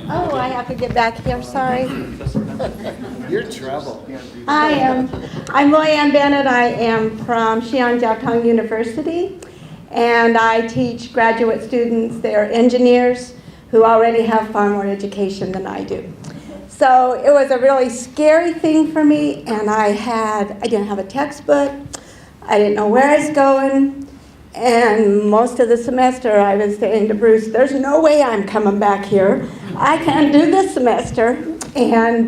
Oh, I have to get back here, sorry. You're trouble. I'm LoyAnn Bennett. I am from Xi'an University, and I teach graduate students. They're engineers who already have far more education than I do. So it was a really scary thing for me, and I didn't have a textbook. I didn't know where I was going. And most of the semester I was saying to Bruce, there's no way I'm coming back here. I can't do this semester. And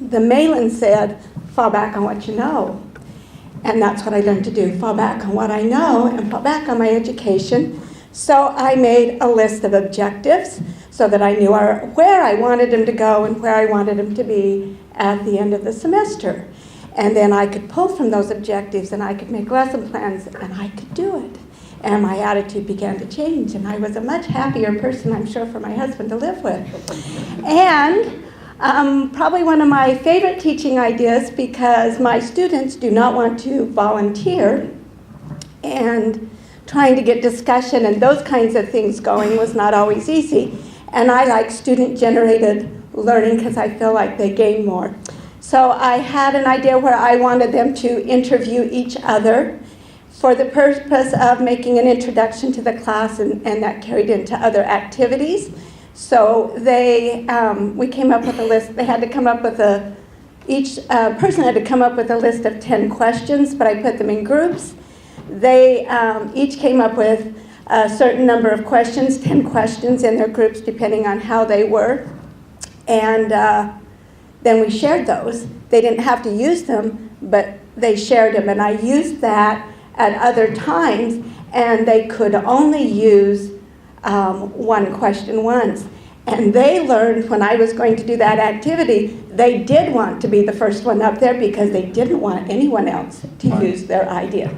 the Malin said, fall back on what you know. And that's what I learned to do, fall back on what I know and fall back on my education. So I made a list of objectives so that I knew where I wanted them to go and where I wanted them to be at the end of the semester. And then I could pull from those objectives and I could make lesson plans and I could do it. And my attitude began to change and I was a much happier person, I'm sure, for my husband to live with. And probably one of my favorite teaching ideas, because my students do not want to volunteer, and trying to get discussion and those kinds of things going was not always easy. And I like student-generated learning because I feel like they gain more. So I had an idea where I wanted them to interview each other for the purpose of making an introduction to the class, and that carried into other activities. So we came up with a list. They had to come up with each person had to come up with a list of 10 questions, but I put them in groups. They each came up with a certain number of questions, 10 questions in their groups, depending on how they were. And then we shared those. They didn't have to use them, but they shared them. And I used that at other times, and they could only use one question once. And they learned when I was going to do that activity, they did want to be the first one up there because they didn't want anyone else to use their idea.